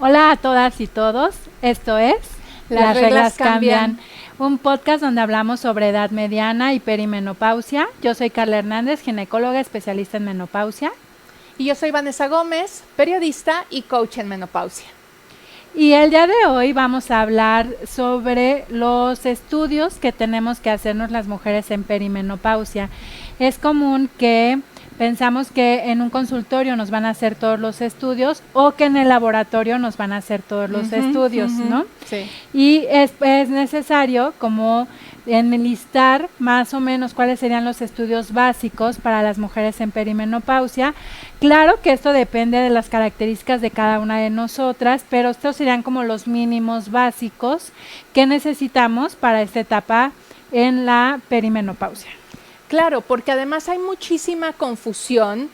Hola a todas y todos, esto es Las reglas cambian. Un podcast donde hablamos sobre edad mediana y perimenopausia. Yo soy Carla Hernández, ginecóloga especialista en menopausia. Y yo soy Vanessa Gómez, periodista y coach en menopausia. Y el día de hoy vamos a hablar sobre los estudios que tenemos que hacernos las mujeres en perimenopausia. Es común que pensamos que en un consultorio nos van a hacer todos los estudios o que en el laboratorio nos van a hacer todos los estudios, ¿no? Sí. Y es necesario como enlistar más o menos cuáles serían los estudios básicos para las mujeres en perimenopausia. Claro que esto depende de las características de cada una de nosotras, pero estos serían como los mínimos básicos que necesitamos para esta etapa en la perimenopausia. Claro, porque además hay muchísima confusión,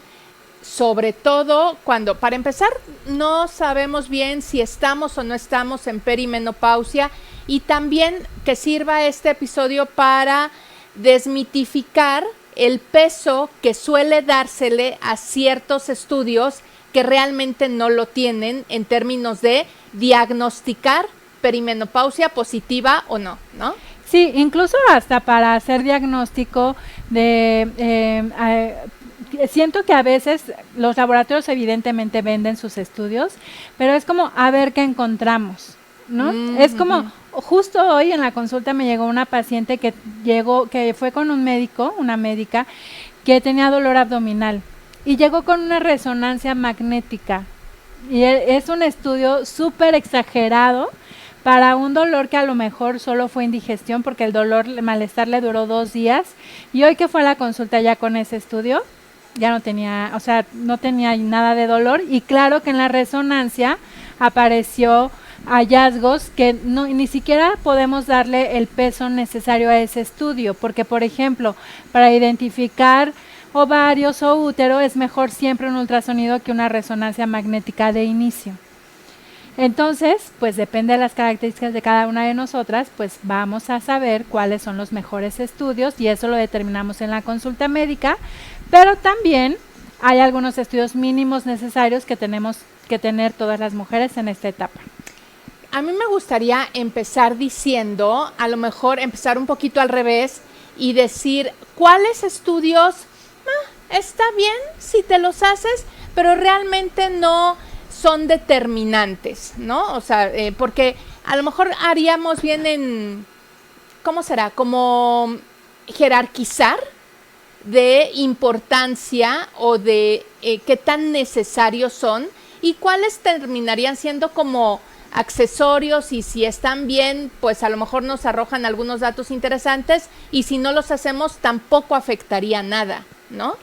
sobre todo cuando, para empezar, no sabemos bien si estamos o no estamos en perimenopausia, y también que sirva este episodio para desmitificar el peso que suele dársele a ciertos estudios que realmente no lo tienen en términos de diagnosticar perimenopausia positiva o no, ¿no? Sí, incluso hasta para hacer diagnóstico de... siento que a veces los laboratorios evidentemente venden sus estudios, pero es como a ver qué encontramos, ¿no? Es como, justo hoy en la consulta me llegó una paciente que fue con un médico, una médica, que tenía dolor abdominal y llegó con una resonancia magnética. Y es un estudio súper exagerado para un dolor que a lo mejor solo fue indigestión, porque el malestar le duró 2 días, y hoy que fue a la consulta ya con ese estudio, ya no tenía, no tenía nada de dolor, y claro que en la resonancia apareció hallazgos que ni siquiera podemos darle el peso necesario a ese estudio, porque por ejemplo, para identificar ovarios o útero es mejor siempre un ultrasonido que una resonancia magnética de inicio. Entonces, pues depende de las características de cada una de nosotras, pues vamos a saber cuáles son los mejores estudios, y eso lo determinamos en la consulta médica, pero también hay algunos estudios mínimos necesarios que tenemos que tener todas las mujeres en esta etapa. A mí me gustaría empezar diciendo, a lo mejor empezar un poquito al revés y decir cuáles estudios está bien si te los haces, pero realmente no son determinantes, ¿no? O sea, porque a lo mejor haríamos bien en, ¿cómo será? Como jerarquizar de importancia o de qué tan necesarios son y cuáles terminarían siendo como accesorios, y si están bien, pues a lo mejor nos arrojan algunos datos interesantes, y si no los hacemos tampoco afectaría nada, ¿no?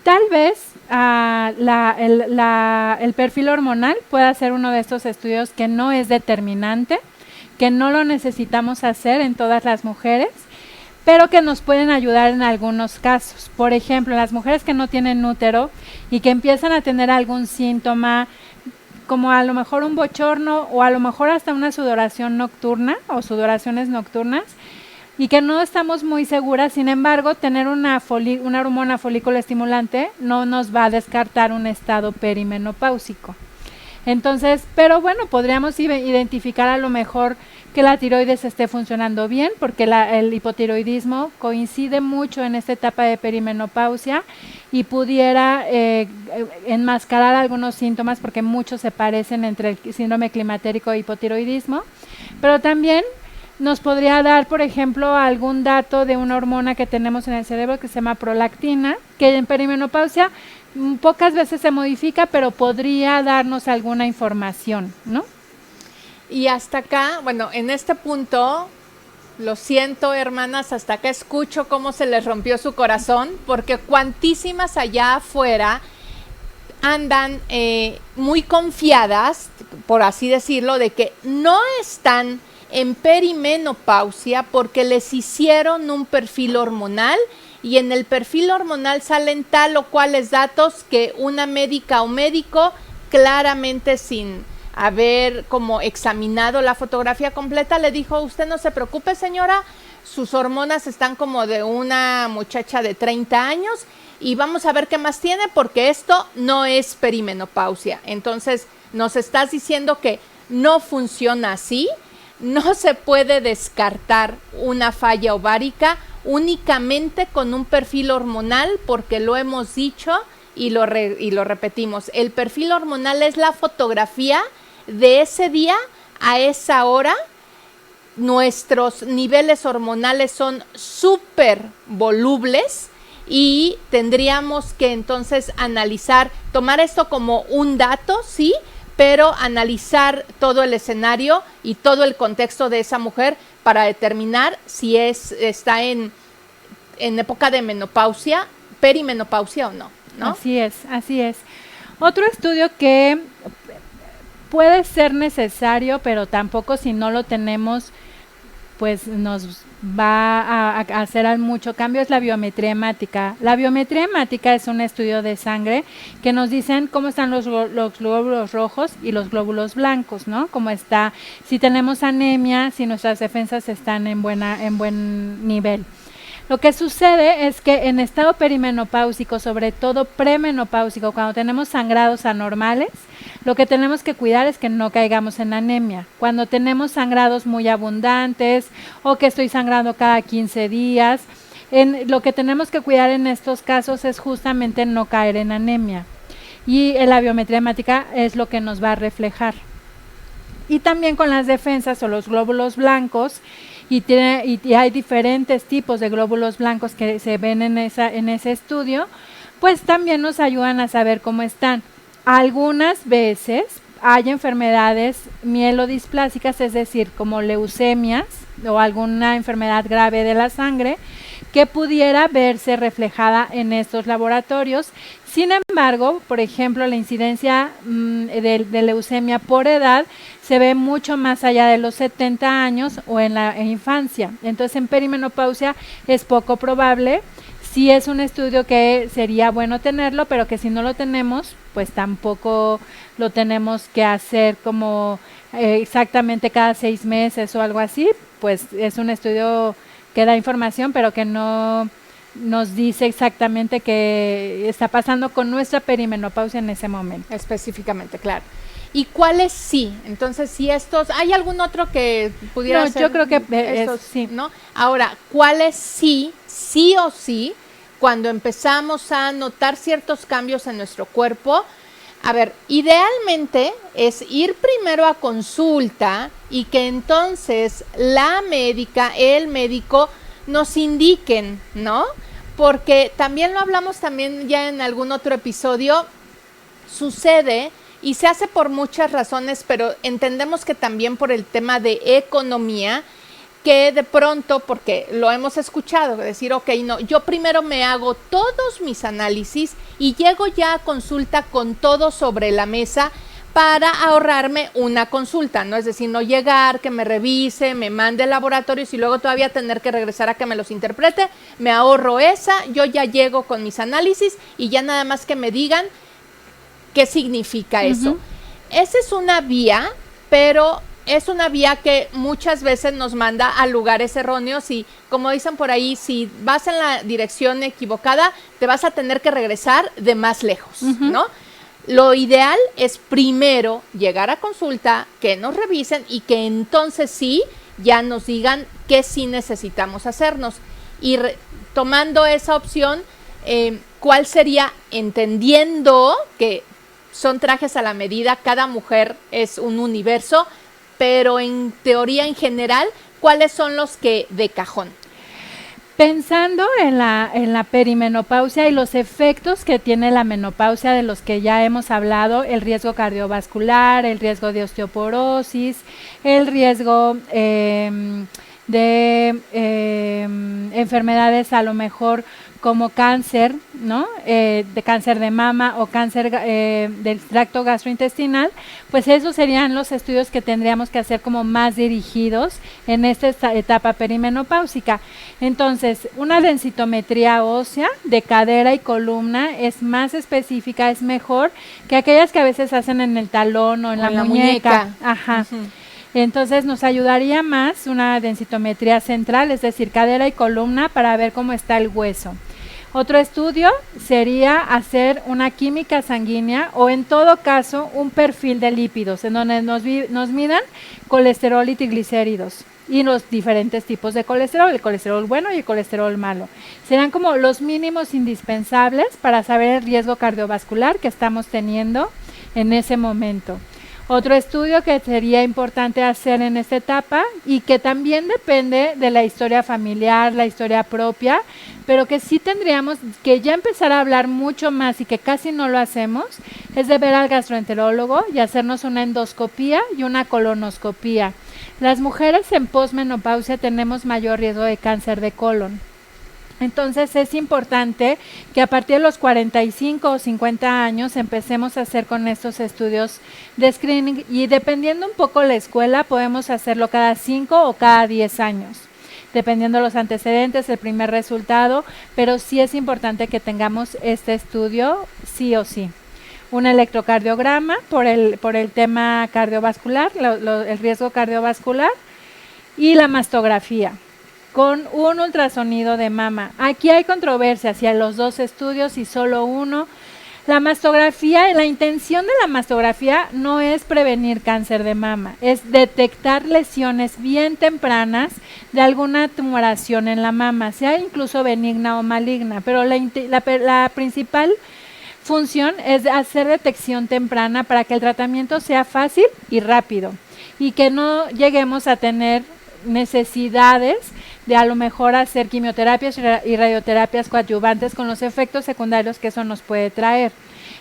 Tal vez el perfil hormonal pueda ser uno de estos estudios que no es determinante, que no lo necesitamos hacer en todas las mujeres, pero que nos pueden ayudar en algunos casos. Por ejemplo, las mujeres que no tienen útero y que empiezan a tener algún síntoma, como a lo mejor un bochorno o a lo mejor hasta una sudoración nocturna o sudoraciones nocturnas, y que no estamos muy seguras. Sin embargo, tener una hormona folículo estimulante no nos va a descartar un estado perimenopáusico. Entonces, pero bueno, podríamos identificar a lo mejor que la tiroides esté funcionando bien, porque el hipotiroidismo coincide mucho en esta etapa de perimenopausia y pudiera enmascarar algunos síntomas, porque muchos se parecen entre el síndrome climatérico e hipotiroidismo, pero también nos podría dar, por ejemplo, algún dato de una hormona que tenemos en el cerebro que se llama prolactina, que en perimenopausia pocas veces se modifica, pero podría darnos alguna información, ¿no? Y hasta acá, bueno, en este punto, lo siento, hermanas, hasta acá escucho cómo se les rompió su corazón, porque cuantísimas allá afuera andan muy confiadas, por así decirlo, de que no están en perimenopausia porque les hicieron un perfil hormonal, y en el perfil hormonal salen tal o cuales datos que una médica o médico, claramente sin haber como examinado la fotografía completa, le dijo: usted no se preocupe, señora, sus hormonas están como de una muchacha de 30 años y vamos a ver qué más tiene, porque esto no es perimenopausia. Entonces, nos estás diciendo que no funciona así, no se puede descartar una falla ovárica únicamente con un perfil hormonal, porque lo hemos dicho y lo repetimos. El perfil hormonal es la fotografía de ese día a esa hora. Nuestros niveles hormonales son súper volubles y tendríamos que entonces analizar, tomar esto como un dato, sí, pero analizar todo el escenario y todo el contexto de esa mujer para determinar si está en época de menopausia, perimenopausia o no, ¿no? Así es, así es. Otro estudio que puede ser necesario, pero tampoco si no lo tenemos, pues nos va a hacer mucho cambio, es la biometría hemática. La biometría hemática es un estudio de sangre que nos dicen cómo están los glóbulos rojos y los glóbulos blancos, ¿no? Cómo está, si tenemos anemia, si nuestras defensas están en buen nivel. Lo que sucede es que en estado perimenopáusico, sobre todo premenopáusico, cuando tenemos sangrados anormales, lo que tenemos que cuidar es que no caigamos en anemia. Cuando tenemos sangrados muy abundantes o que estoy sangrando cada 15 días, lo que tenemos que cuidar en estos casos es justamente no caer en anemia. Y la biometría hemática es lo que nos va a reflejar. Y también con las defensas o los glóbulos blancos, y hay diferentes tipos de glóbulos blancos que se ven en ese estudio, pues también nos ayudan a saber cómo están. Algunas veces hay enfermedades mielodisplásicas, es decir, como leucemias o alguna enfermedad grave de la sangre, que pudiera verse reflejada en estos laboratorios. Sin embargo, por ejemplo, la incidencia de leucemia por edad se ve mucho más allá de los 70 años o en la infancia. Entonces, en perimenopausia es poco probable. Sí es un estudio que sería bueno tenerlo, pero que si no lo tenemos, pues tampoco lo tenemos que hacer como exactamente cada 6 meses o algo así. Pues es un estudio que da información, pero que no nos dice exactamente qué está pasando con nuestra perimenopausia en ese momento. Específicamente, claro. ¿Y cuáles sí? Entonces, si estos, ¿hay algún otro que pudiera ser? Yo creo que estos, sí. ¿No? Ahora, ¿cuáles sí o sí, cuando empezamos a notar ciertos cambios en nuestro cuerpo? A ver, idealmente es ir primero a consulta y que entonces la médica, el médico nos indiquen, ¿no? Porque también lo hablamos también ya en algún otro episodio, sucede y se hace por muchas razones, pero entendemos que también por el tema de economía, que de pronto, porque lo hemos escuchado, decir, ok, no, yo primero me hago todos mis análisis y llego ya a consulta con todo sobre la mesa para ahorrarme una consulta, ¿no? Es decir, no llegar, que me revise, me mande laboratorios y luego todavía tener que regresar a que me los interprete, me ahorro esa, yo ya llego con mis análisis y ya nada más que me digan qué significa eso. Esa es una vía, pero es una vía que muchas veces nos manda a lugares erróneos y, como dicen por ahí, si vas en la dirección equivocada, te vas a tener que regresar de más lejos, ¿no? Lo ideal es primero llegar a consulta, que nos revisen y que entonces sí ya nos digan qué sí necesitamos hacernos. Y tomando esa opción, ¿cuál sería? Entendiendo que son trajes a la medida, cada mujer es un universo, pero en teoría en general, ¿cuáles son los que de cajón? Pensando en la perimenopausia y los efectos que tiene la menopausia, de los que ya hemos hablado, el riesgo cardiovascular, el riesgo de osteoporosis, el riesgo de enfermedades a lo mejor como cáncer, ¿no? De cáncer de mama o cáncer del tracto gastrointestinal, pues esos serían los estudios que tendríamos que hacer como más dirigidos en esta etapa perimenopáusica. Entonces, una densitometría ósea de cadera y columna es más específica, es mejor que aquellas que a veces hacen en el talón o en la muñeca. Ajá. Entonces nos ayudaría más una densitometría central, es decir, cadera y columna, para ver cómo está el hueso. Otro estudio sería hacer una química sanguínea o en todo caso un perfil de lípidos en donde nos midan colesterol y triglicéridos y los diferentes tipos de colesterol, el colesterol bueno y el colesterol malo. Serán como los mínimos indispensables para saber el riesgo cardiovascular que estamos teniendo en ese momento. Otro estudio que sería importante hacer en esta etapa y que también depende de la historia familiar, la historia propia, pero que sí tendríamos que ya empezar a hablar mucho más y que casi no lo hacemos, es de ver al gastroenterólogo y hacernos una endoscopía y una colonoscopía. Las mujeres en posmenopausia tenemos mayor riesgo de cáncer de colon. Entonces es importante que a partir de los 45 o 50 años empecemos a hacer con estos estudios de screening y dependiendo un poco la escuela podemos hacerlo cada 5 o cada 10 años, dependiendo de los antecedentes, el primer resultado, pero sí es importante que tengamos este estudio sí o sí. Un electrocardiograma por el tema cardiovascular, el riesgo cardiovascular y la mastografía con un ultrasonido de mama. Aquí hay controversia hacia los dos estudios y solo uno. La mastografía, la intención de la mastografía no es prevenir cáncer de mama, es detectar lesiones bien tempranas de alguna tumoración en la mama, sea incluso benigna o maligna, pero la principal función es hacer detección temprana para que el tratamiento sea fácil y rápido y que no lleguemos a tener necesidades de a lo mejor hacer quimioterapias y radioterapias coadyuvantes con los efectos secundarios que eso nos puede traer.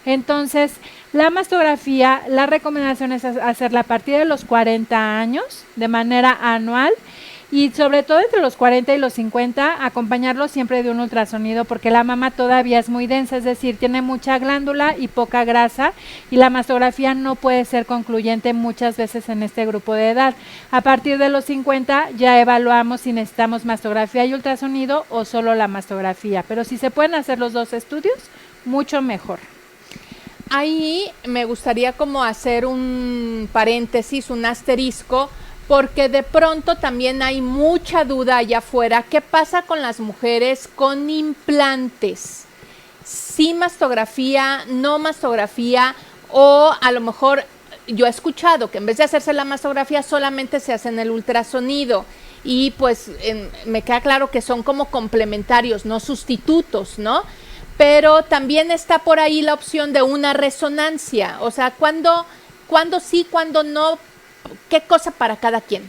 Entonces, la mastografía, la recomendación es hacerla a partir de los 40 años, de manera anual, y sobre todo entre los 40 y los 50, acompañarlo siempre de un ultrasonido, porque la mama todavía es muy densa, es decir, tiene mucha glándula y poca grasa, y la mastografía no puede ser concluyente muchas veces en este grupo de edad. A partir de los 50 ya evaluamos si necesitamos mastografía y ultrasonido o solo la mastografía, pero si se pueden hacer los dos estudios, mucho mejor. Ahí me gustaría como hacer un paréntesis, un asterisco, porque de pronto también hay mucha duda allá afuera. ¿Qué pasa con las mujeres con implantes? ¿Sí mastografía, no mastografía? O a lo mejor yo he escuchado que en vez de hacerse la mastografía solamente se hacen el ultrasonido. Y pues me queda claro que son como complementarios, no sustitutos, ¿no? Pero también está por ahí la opción de una resonancia. O sea, ¿cuándo sí, cuándo no? ¿Qué cosa para cada quien?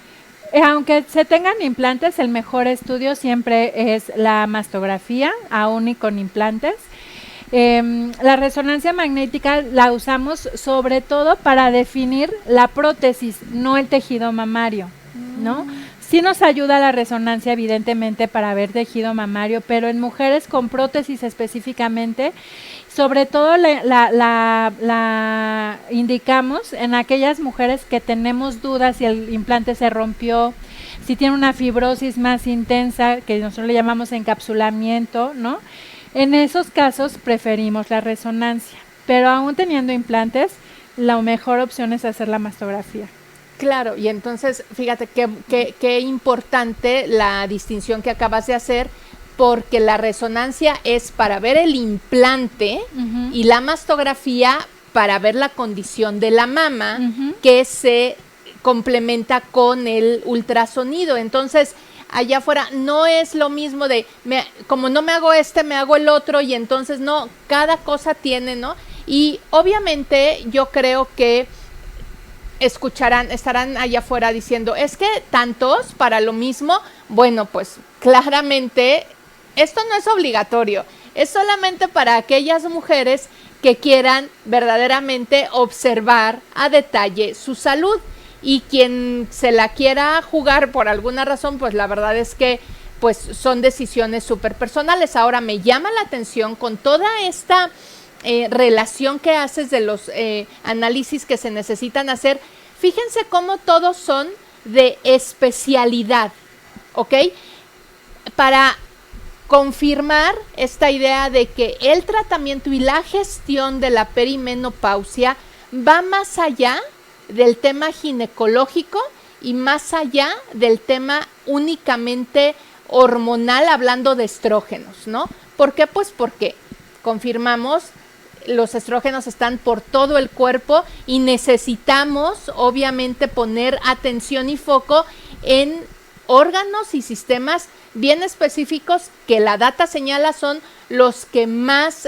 Aunque se tengan implantes, el mejor estudio siempre es la mastografía, aún y con implantes. La resonancia magnética la usamos sobre todo para definir la prótesis, no el tejido mamario, ¿no? Sí nos ayuda la resonancia evidentemente para ver tejido mamario, pero en mujeres con prótesis específicamente, sobre todo la indicamos en aquellas mujeres que tenemos dudas si el implante se rompió, si tiene una fibrosis más intensa, que nosotros le llamamos encapsulamiento, ¿no? En esos casos preferimos la resonancia, pero aún teniendo implantes, la mejor opción es hacer la mastografía. Claro, y entonces, fíjate qué importante la distinción que acabas de hacer, porque la resonancia es para ver el implante y la mastografía para ver la condición de la mama, que se complementa con el ultrasonido. Entonces, allá afuera no es lo mismo de, como no me hago me hago el otro, y entonces no, cada cosa tiene, ¿no? Y obviamente yo creo que estarán allá afuera diciendo, es que tantos para lo mismo. Bueno, pues claramente esto no es obligatorio, es solamente para aquellas mujeres que quieran verdaderamente observar a detalle su salud, y quien se la quiera jugar por alguna razón, pues la verdad es que pues son decisiones súper personales. Ahora me llama la atención con toda esta relación que haces de los análisis que se necesitan hacer. Fíjense cómo todos son de especialidad, ¿ok? Para confirmar esta idea de que el tratamiento y la gestión de la perimenopausia va más allá del tema ginecológico y más allá del tema únicamente hormonal, hablando de estrógenos, ¿no? ¿Por qué? Pues porque confirmamos, los estrógenos están por todo el cuerpo y necesitamos obviamente poner atención y foco en órganos y sistemas bien específicos que la data señala son los que más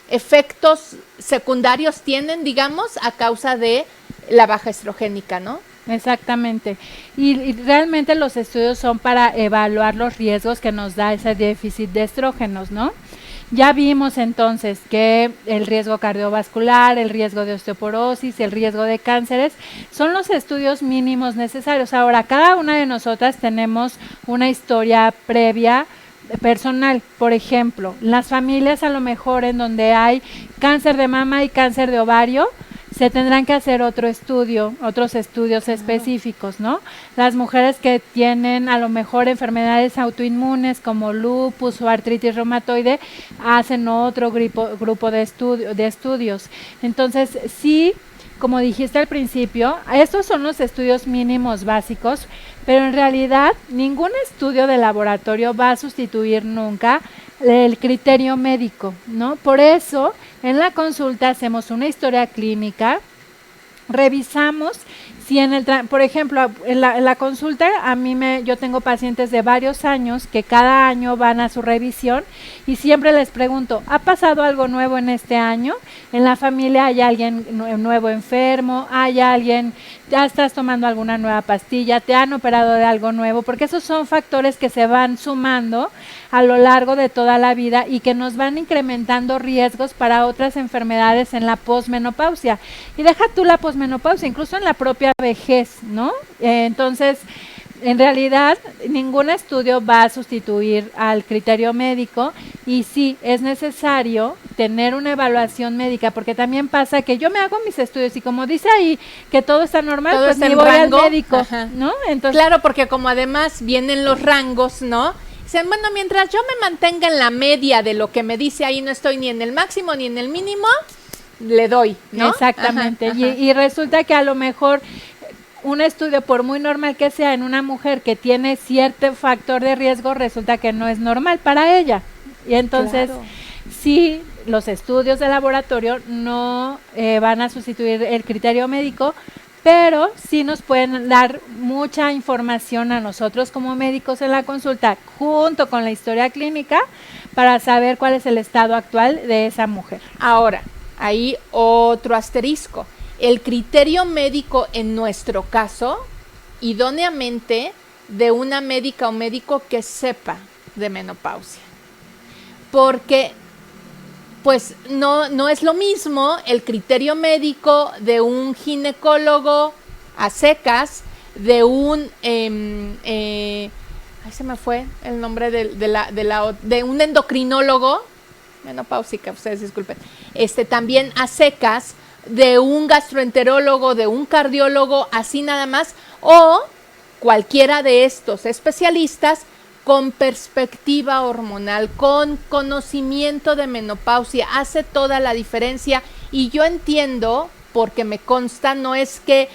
efectos secundarios tienen, digamos, a causa de la baja estrogénica, ¿no? Exactamente. Y realmente los estudios son para evaluar los riesgos que nos da ese déficit de estrógenos, ¿no? Ya vimos entonces que el riesgo cardiovascular, el riesgo de osteoporosis, el riesgo de cánceres son los estudios mínimos necesarios. Ahora, cada una de nosotras tenemos una historia previa personal. Por ejemplo, las familias a lo mejor en donde hay cáncer de mama y cáncer de ovario, se tendrán que hacer otros estudios específicos, ¿no? Las mujeres que tienen a lo mejor enfermedades autoinmunes como lupus o artritis reumatoide hacen otro grupo de estudios. Entonces, sí, como dijiste al principio, estos son los estudios mínimos básicos, pero en realidad ningún estudio de laboratorio va a sustituir nunca el criterio médico, ¿no? Por eso, en la consulta hacemos una historia clínica, revisamos si por ejemplo, en la consulta yo tengo pacientes de varios años que cada año van a su revisión y siempre les pregunto, ¿ha pasado algo nuevo en este año? ¿En la familia hay alguien nuevo enfermo? ¿Hay alguien, ya estás tomando alguna nueva pastilla? ¿Te han operado de algo nuevo? Porque esos son factores que se van sumando a lo largo de toda la vida y que nos van incrementando riesgos para otras enfermedades en la posmenopausia. Y deja tú la posmenopausia, incluso en la propia vejez, ¿no? Entonces, en realidad, ningún estudio va a sustituir al criterio médico y sí, es necesario tener una evaluación médica, porque también pasa que yo me hago mis estudios y como dice ahí que todo está normal, todo pues está ni en voy rango, al médico, ajá. ¿no? Entonces, claro, porque como además vienen los rangos, ¿no? Dicen, bueno, mientras yo me mantenga en la media de lo que me dice ahí, no estoy ni en el máximo ni en el mínimo, le doy, ¿no? Exactamente. Ajá, ajá. Y resulta que a lo mejor un estudio, por muy normal que sea en una mujer que tiene cierto factor de riesgo, resulta que no es normal para ella. Y entonces, Claro. sí, los estudios de laboratorio no van a sustituir el criterio médico, pero sí nos pueden dar mucha información a nosotros como médicos en la consulta, junto con la historia clínica, para saber cuál es el estado actual de esa mujer. Ahora, ahí otro asterisco. El criterio médico en nuestro caso, idóneamente de una médica o médico que sepa de menopausia. Porque pues no es lo mismo el criterio médico de un ginecólogo a secas, de un ahí se me fue el nombre de un endocrinólogo menopáusica, ustedes disculpen, también a secas, de un gastroenterólogo, de un cardiólogo, así nada más, o cualquiera de estos especialistas con perspectiva hormonal, con conocimiento de menopausia, hace toda la diferencia. Y yo entiendo, porque me consta, no es que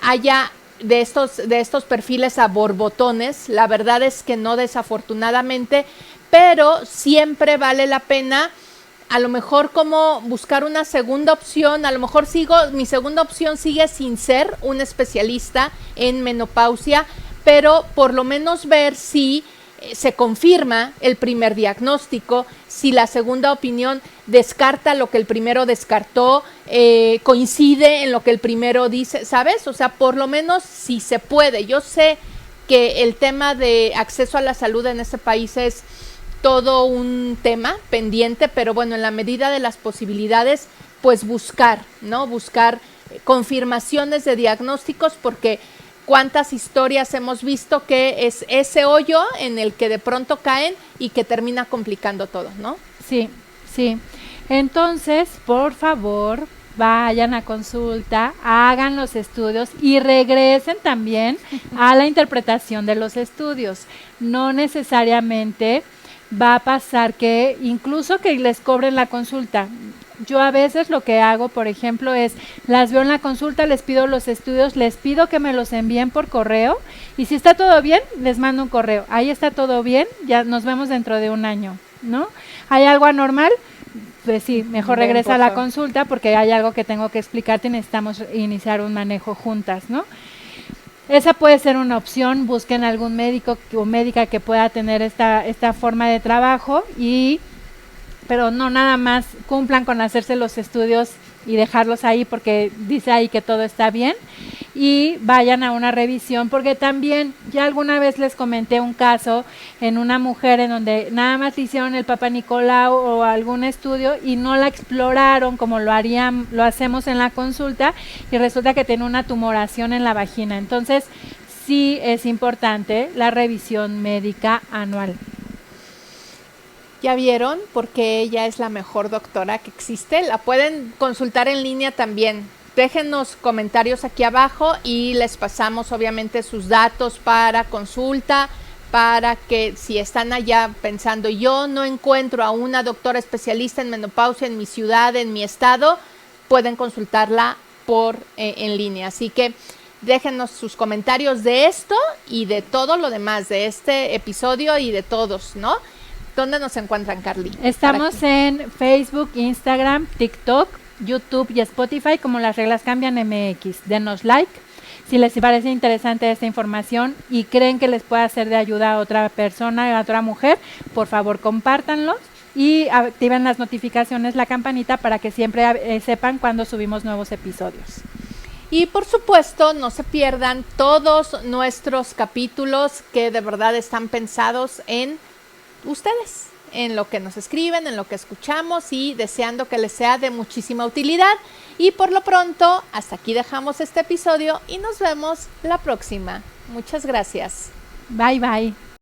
haya de estos perfiles a borbotones, la verdad es que no, desafortunadamente, pero siempre vale la pena a lo mejor como buscar una segunda opción. A lo mejor mi segunda opción sigue sin ser un especialista en menopausia, pero por lo menos ver si se confirma el primer diagnóstico, si la segunda opinión descarta lo que el primero descartó, coincide en lo que el primero dice, ¿sabes? O sea, por lo menos si se puede. Yo sé que el tema de acceso a la salud en este país es todo un tema pendiente, pero bueno, en la medida de las posibilidades, pues buscar, ¿no? Buscar confirmaciones de diagnósticos, porque cuántas historias hemos visto que es ese hoyo en el que de pronto caen y que termina complicando todo, ¿no? Sí, sí. Entonces, por favor, vayan a consulta, hagan los estudios y regresen también a la interpretación de los estudios. No necesariamente va a pasar que incluso que les cobren la consulta. Yo a veces lo que hago, por ejemplo, es las veo en la consulta, les pido los estudios, les pido que me los envíen por correo y si está todo bien, les mando un correo. Ahí está todo bien, ya nos vemos dentro de un año. ¿no? ¿Hay algo anormal? Pues sí, mejor Ven, regresa por a la favor. consulta porque hay algo que tengo que explicarte y necesitamos iniciar un manejo juntas, ¿no? Esa puede ser una opción, busquen algún médico o médica que pueda tener esta forma de trabajo pero no nada más cumplan con hacerse los estudios y dejarlos ahí porque dice ahí que todo está bien y vayan a una revisión porque también ya alguna vez les comenté un caso en una mujer en donde nada más le hicieron el Papa Nicolau o algún estudio y no la exploraron como lo hacemos en la consulta y resulta que tiene una tumoración en la vagina. Entonces sí es importante la revisión médica anual. ¿Ya vieron? Porque ella es la mejor doctora que existe. La pueden consultar en línea también. Déjenos comentarios aquí abajo y les pasamos obviamente sus datos para consulta, para que si están allá pensando yo no encuentro a una doctora especialista en menopausia en mi ciudad, en mi estado, pueden consultarla en línea. Así que déjenos sus comentarios de esto y de todo lo demás, de este episodio y de todos, ¿no? ¿Dónde nos encuentran, Carly? Estamos en Facebook, Instagram, TikTok, YouTube y Spotify como Las Reglas Cambian MX. Denos like. Si les parece interesante esta información y creen que les puede ser de ayuda a otra persona, a otra mujer, por favor compártanlos y activen las notificaciones, la campanita para que siempre sepan cuando subimos nuevos episodios. Y por supuesto, no se pierdan todos nuestros capítulos que de verdad están pensados en ustedes, en lo que nos escriben, en lo que escuchamos y deseando que les sea de muchísima utilidad. Y por lo pronto, hasta aquí dejamos este episodio y nos vemos la próxima. Muchas gracias. Bye, bye.